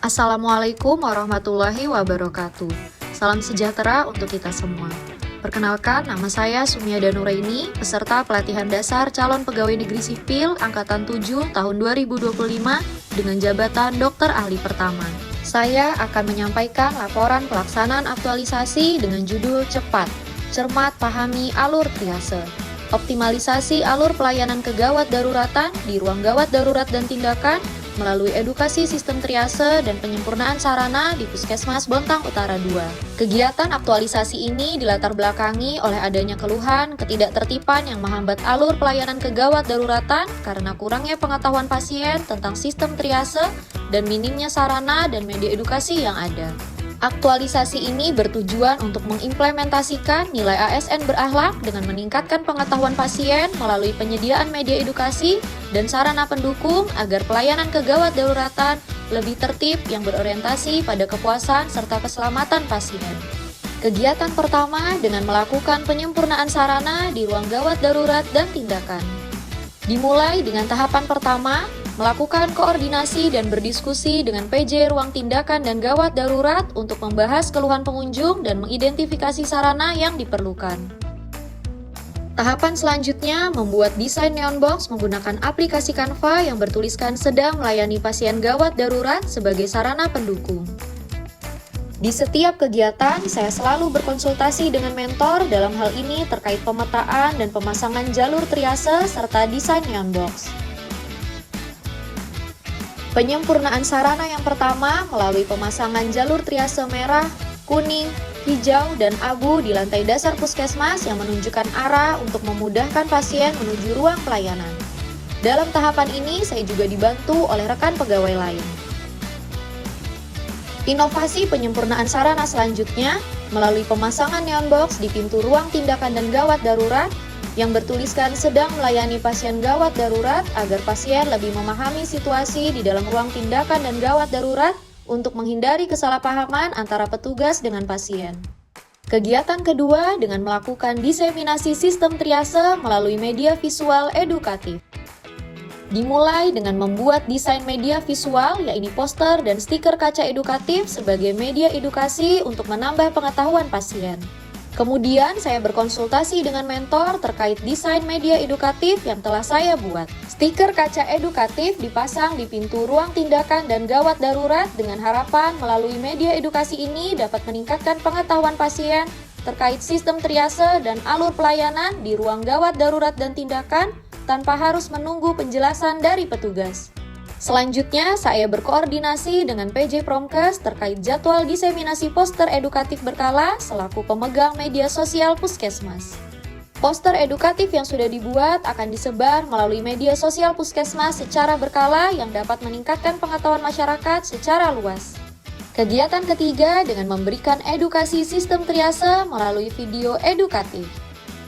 Assalamualaikum warahmatullahi wabarakatuh. Salam sejahtera untuk kita semua. Perkenalkan, nama saya Sumiada Nuraini, peserta pelatihan dasar calon pegawai negeri sipil Angkatan 7 tahun 2025 dengan jabatan Dokter Ahli Pertama. Saya akan menyampaikan laporan pelaksanaan aktualisasi dengan judul Cepat, Cermat Pahami Alur Triase. Optimalisasi alur pelayanan kegawat daruratan di ruang gawat darurat dan tindakan melalui edukasi sistem triase dan penyempurnaan sarana di Puskesmas Bontang Utara 2. Kegiatan aktualisasi ini dilatar belakangi oleh adanya keluhan ketidaktertiban yang menghambat alur pelayanan kegawat daruratan karena kurangnya pengetahuan pasien tentang sistem triase dan minimnya sarana dan media edukasi yang ada. Aktualisasi ini bertujuan untuk mengimplementasikan nilai ASN berakhlak dengan meningkatkan pengetahuan pasien melalui penyediaan media edukasi dan sarana pendukung agar pelayanan kegawat daruratan lebih tertib yang berorientasi pada kepuasan serta keselamatan pasien. Kegiatan pertama dengan melakukan penyempurnaan sarana di ruang gawat darurat dan tindakan. Dimulai dengan tahapan pertama, melakukan koordinasi dan berdiskusi dengan PJ Ruang Tindakan dan Gawat Darurat untuk membahas keluhan pengunjung dan mengidentifikasi sarana yang diperlukan. Tahapan selanjutnya membuat desain neon box menggunakan aplikasi Canva yang bertuliskan sedang melayani pasien gawat darurat sebagai sarana pendukung. Di setiap kegiatan, saya selalu berkonsultasi dengan mentor dalam hal ini terkait pemetaan dan pemasangan jalur triase serta desain neon box. Penyempurnaan sarana yang pertama melalui pemasangan jalur triase merah, kuning, hijau, dan abu di lantai dasar puskesmas yang menunjukkan arah untuk memudahkan pasien menuju ruang pelayanan. Dalam tahapan ini, saya juga dibantu oleh rekan pegawai lain. Inovasi penyempurnaan sarana selanjutnya melalui pemasangan neon box di pintu ruang tindakan dan gawat darurat yang bertuliskan sedang melayani pasien gawat darurat agar pasien lebih memahami situasi di dalam ruang tindakan dan gawat darurat untuk menghindari kesalahpahaman antara petugas dengan pasien. Kegiatan kedua dengan melakukan diseminasi sistem triase melalui media visual edukatif. Dimulai dengan membuat desain media visual, yaitu poster dan stiker kaca edukatif sebagai media edukasi untuk menambah pengetahuan pasien. Kemudian saya berkonsultasi dengan mentor terkait desain media edukatif yang telah saya buat. Stiker kaca edukatif dipasang di pintu ruang tindakan dan gawat darurat dengan harapan melalui media edukasi ini dapat meningkatkan pengetahuan pasien terkait sistem triase dan alur pelayanan di ruang gawat darurat dan tindakan tanpa harus menunggu penjelasan dari petugas. Selanjutnya, saya berkoordinasi dengan PJ Promkes terkait jadwal diseminasi poster edukatif berkala selaku pemegang media sosial Puskesmas. Poster edukatif yang sudah dibuat akan disebar melalui media sosial Puskesmas secara berkala yang dapat meningkatkan pengetahuan masyarakat secara luas. Kegiatan ketiga dengan memberikan edukasi sistem triase melalui video edukatif.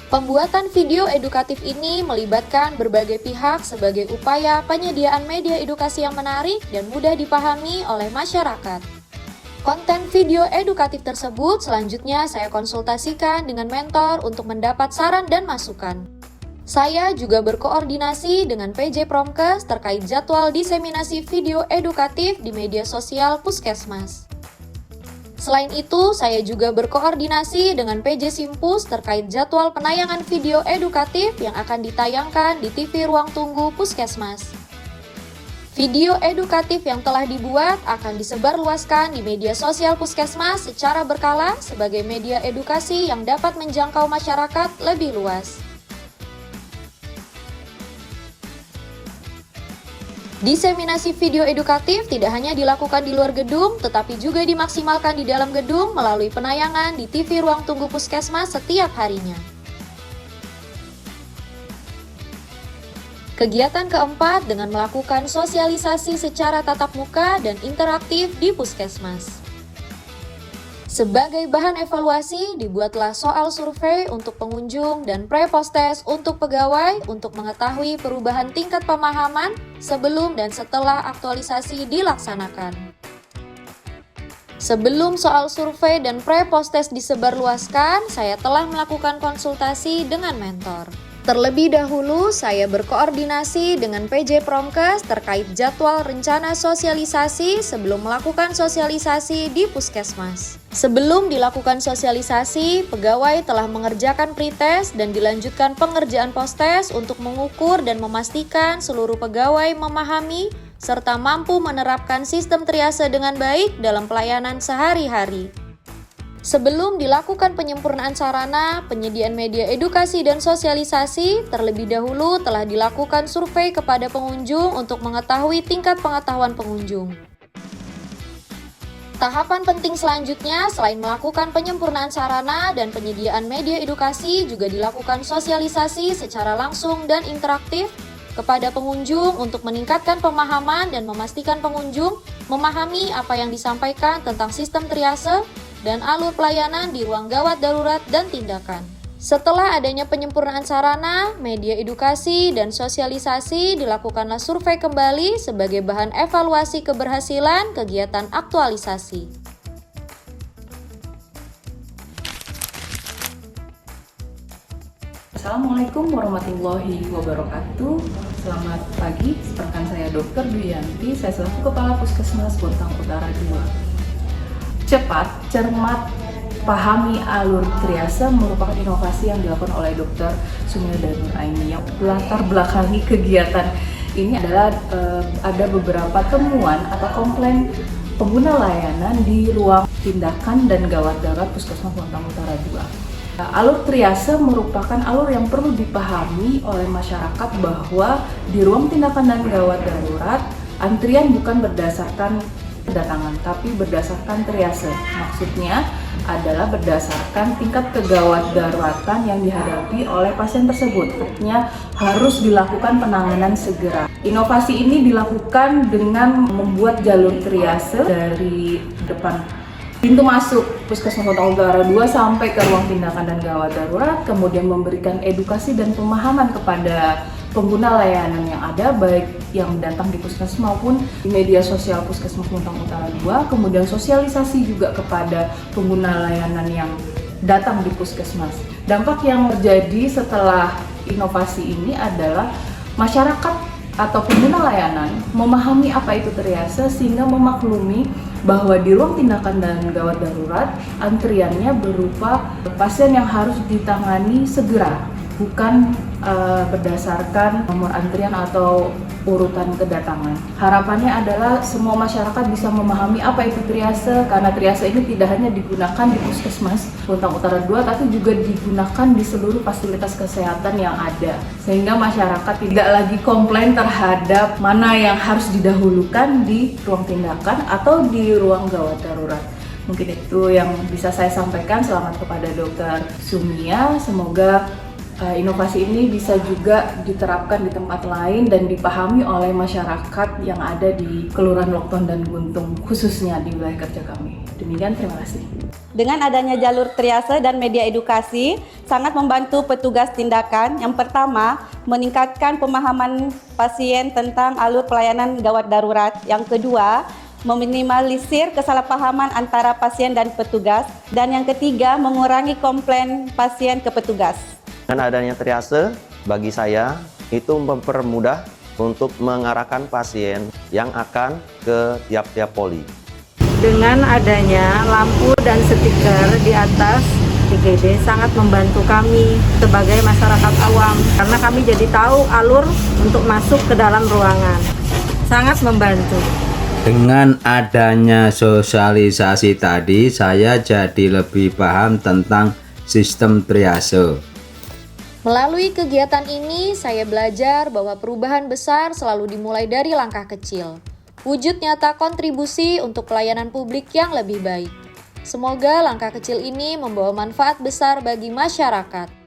Pembuatan video edukatif ini melibatkan berbagai pihak sebagai upaya penyediaan media edukasi yang menarik dan mudah dipahami oleh masyarakat. Konten video edukatif tersebut selanjutnya saya konsultasikan dengan mentor untuk mendapat saran dan masukan. Saya juga berkoordinasi dengan PJ Promkes terkait jadwal diseminasi video edukatif di media sosial Puskesmas. Selain itu, saya juga berkoordinasi dengan PJ Simpus terkait jadwal penayangan video edukatif yang akan ditayangkan di TV Ruang Tunggu Puskesmas. Video edukatif yang telah dibuat akan disebarluaskan di media sosial Puskesmas secara berkala sebagai media edukasi yang dapat menjangkau masyarakat lebih luas. Diseminasi video edukatif tidak hanya dilakukan di luar gedung, tetapi juga dimaksimalkan di dalam gedung melalui penayangan di TV Ruang Tunggu Puskesmas setiap harinya. Kegiatan keempat dengan melakukan sosialisasi secara tatap muka dan interaktif di Puskesmas. Sebagai bahan evaluasi, dibuatlah soal survei untuk pengunjung dan pre-post-test untuk pegawai untuk mengetahui perubahan tingkat pemahaman sebelum dan setelah aktualisasi dilaksanakan. Sebelum soal survei dan pre-post-test disebarluaskan, saya telah melakukan konsultasi dengan mentor. Terlebih dahulu, saya berkoordinasi dengan PJ Promkes terkait jadwal rencana sosialisasi sebelum melakukan sosialisasi di Puskesmas. Sebelum dilakukan sosialisasi, pegawai telah mengerjakan pretest dan dilanjutkan pengerjaan postes untuk mengukur dan memastikan seluruh pegawai memahami serta mampu menerapkan sistem triase dengan baik dalam pelayanan sehari-hari. Sebelum dilakukan penyempurnaan sarana, penyediaan media edukasi dan sosialisasi, terlebih dahulu telah dilakukan survei kepada pengunjung untuk mengetahui tingkat pengetahuan pengunjung. Tahapan penting selanjutnya, selain melakukan penyempurnaan sarana dan penyediaan media edukasi, juga dilakukan sosialisasi secara langsung dan interaktif kepada pengunjung untuk meningkatkan pemahaman dan memastikan pengunjung memahami apa yang disampaikan tentang sistem triase dan alur pelayanan di ruang gawat darurat dan tindakan. Setelah adanya penyempurnaan sarana, media edukasi, dan sosialisasi, dilakukanlah survei kembali sebagai bahan evaluasi keberhasilan kegiatan aktualisasi. Assalamualaikum warahmatullahi wabarakatuh. Selamat pagi, perkenalkan saya Dr. Duyanti, saya selaku Kepala Puskesmas Bontang Utara 2. Cepat, cermat, pahami alur triase merupakan inovasi yang dilakukan oleh Dr. Sumia dan Nur Aini. Yang latar belakangi kegiatan ini adalah ada beberapa temuan atau komplain pengguna layanan di ruang tindakan dan gawat darurat Puskesmas Bontang Utara 2. Alur triase merupakan alur yang perlu dipahami oleh masyarakat bahwa di ruang tindakan dan gawat darurat, antrian bukan berdasarkan kedatangan, tapi berdasarkan triase. Maksudnya adalah berdasarkan tingkat kegawat daruratan yang dihadapi oleh pasien tersebut. Artinya harus dilakukan penanganan segera. Inovasi ini dilakukan dengan membuat jalur triase dari depan pintu masuk Puskesmas Bontang Utara 2 sampai ke ruang tindakan dan gawat darurat, kemudian memberikan edukasi dan pemahaman kepada pengguna layanan yang ada, baik yang datang di Puskesmas maupun di media sosial Puskesmas Bontang Utara 2, kemudian sosialisasi juga kepada pengguna layanan yang datang di Puskesmas. Dampak yang terjadi setelah inovasi ini adalah masyarakat atau pengguna layanan memahami apa itu triase sehingga memaklumi bahwa di ruang tindakan dan gawat darurat antriannya berupa pasien yang harus ditangani segera, bukan berdasarkan nomor antrian atau urutan kedatangan. Harapannya adalah semua masyarakat bisa memahami apa itu triase, karena triase ini tidak hanya digunakan di Puskesmas Bontang Utara 2, tapi juga digunakan di seluruh fasilitas kesehatan yang ada. Sehingga masyarakat tidak lagi komplain terhadap mana yang harus didahulukan di ruang tindakan atau di ruang gawat darurat. Mungkin itu yang bisa saya sampaikan. Selamat kepada Dr. Sumia. Semoga inovasi ini bisa juga diterapkan di tempat lain dan dipahami oleh masyarakat yang ada di Kelurahan Lokton dan Guntung, khususnya di wilayah kerja kami. Demikian, terima kasih. Dengan adanya jalur triase dan media edukasi, sangat membantu petugas tindakan. Yang pertama, meningkatkan pemahaman pasien tentang alur pelayanan gawat darurat. Yang kedua, meminimalisir kesalahpahaman antara pasien dan petugas. Dan yang ketiga, mengurangi komplain pasien ke petugas. Dengan adanya triase, bagi saya itu mempermudah untuk mengarahkan pasien yang akan ke tiap-tiap poli. Dengan adanya lampu dan stiker di atas IGD sangat membantu kami sebagai masyarakat awam, karena kami jadi tahu alur untuk masuk ke dalam ruangan. Sangat membantu. Dengan adanya sosialisasi tadi, saya jadi lebih paham tentang sistem triase. Melalui kegiatan ini, saya belajar bahwa perubahan besar selalu dimulai dari langkah kecil. Wujud nyata kontribusi untuk pelayanan publik yang lebih baik. Semoga langkah kecil ini membawa manfaat besar bagi masyarakat.